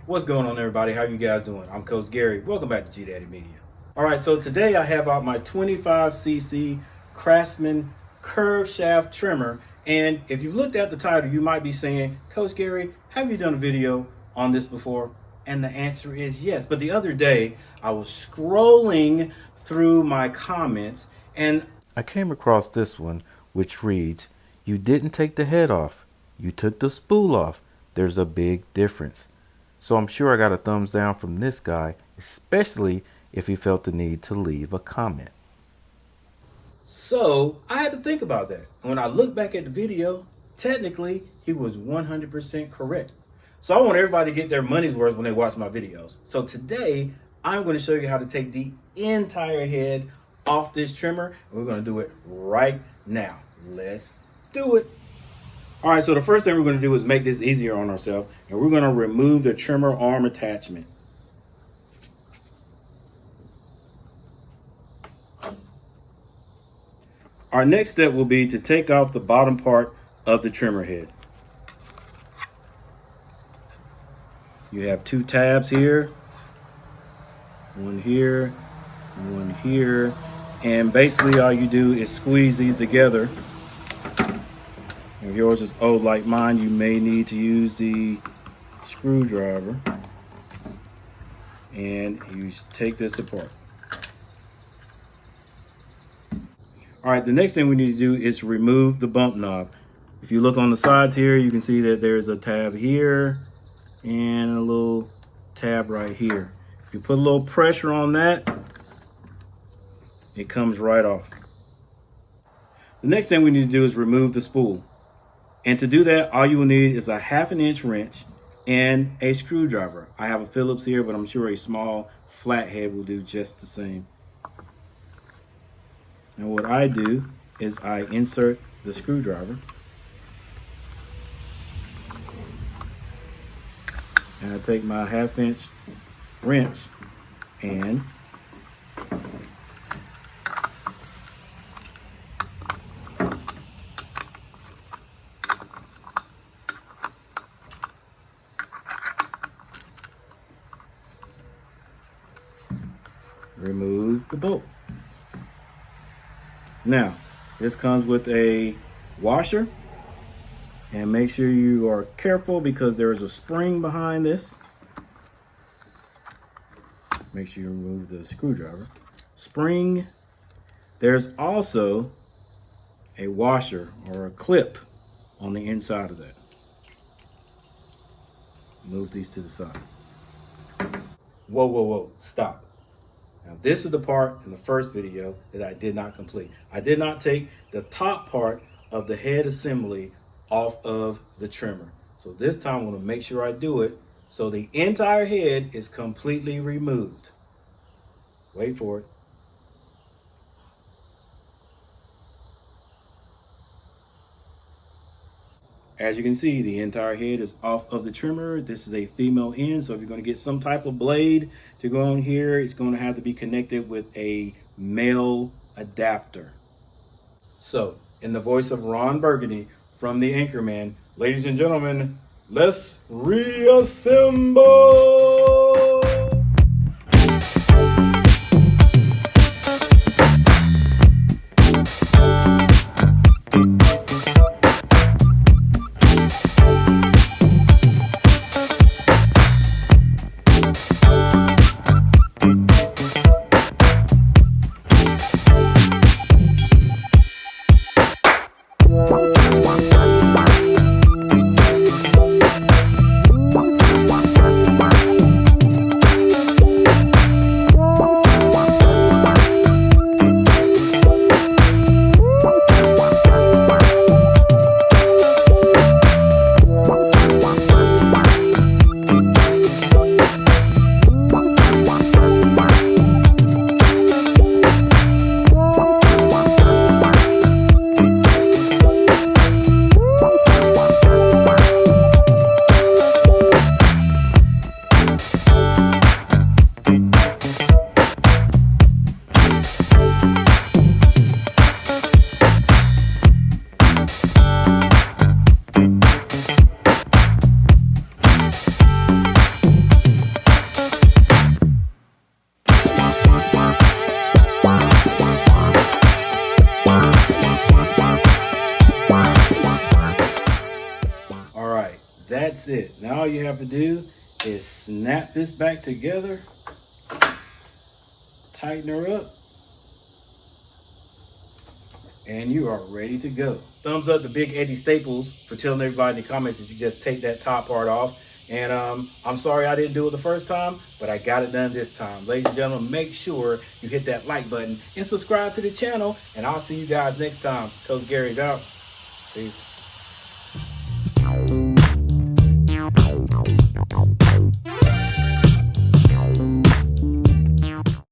What's going on, everybody? How you guys doing? I'm Coach Gary. Welcome back to G Daddy Media. All right, so today I have out my 25cc Craftsman curved shaft trimmer. And if you've looked at the title, you might be saying, Coach Gary, have you done a video on this before? And the answer is yes. But the other day I was scrolling through my comments and I came across this one, which reads, "You didn't take the head off, you took the spool off. There's a big difference." So I'm sure I got a thumbs down from this guy, especially if he felt the need to leave a comment. So I had to think about that. When I look back at the video, technically he was 100% correct. So I want everybody to get their money's worth when they watch my videos. So today I'm going to show you how to take the entire head off this trimmer. And we're going to do it right now. Let's do it. All right, so the first thing we're going to do is make this easier on ourselves, and we're going to remove the trimmer arm attachment. Our next step will be to take off the bottom part of the trimmer head. You have two tabs here, one here, and one here, and basically all you do is squeeze these together. If yours is old like mine, you may need to use the screwdriver and you take this apart. All right, the next thing we need to do is remove the bump knob. If you look on the sides here, you can see that there's a tab here and a little tab right here. If you put a little pressure on that, it comes right off. The next thing we need to do is remove the spool. And to do that, all you will need is a 1/2 inch wrench and a screwdriver. I have a Phillips here, but I'm sure a small flathead will do just the same. And what I do is I insert the screwdriver and I take my 1/2 inch wrench and remove the bolt. Now, this comes with a washer, and make sure you are careful because there is a spring behind this. Make sure you remove the screwdriver. Spring. There's also a washer or a clip on the inside of that. Move these to the side. Whoa, whoa, whoa, stop. Now this is the part in the first video that I did not complete. I did not take the top part of the head assembly off of the trimmer. So this time I'm going to make sure I do it so the entire head is completely removed. Wait for it. As you can see, the entire head is off of the trimmer. This is a female end, so if you're going to get some type of blade to go on here, it's going to have to be connected with a male adapter. So, in the voice of Ron Burgundy from The Anchorman, ladies and gentlemen, let's reassemble! That's it. Now all you have to do is snap this back together, tighten her up, and you are ready to go. Thumbs up to Big Eddie Staples for telling everybody in the comments that you just take that top part off. And I'm sorry I didn't do it the first time, but I got it done this time. Ladies and gentlemen, make sure you hit that like button and subscribe to the channel. And I'll see you guys next time. Coach Gary's out. Peace.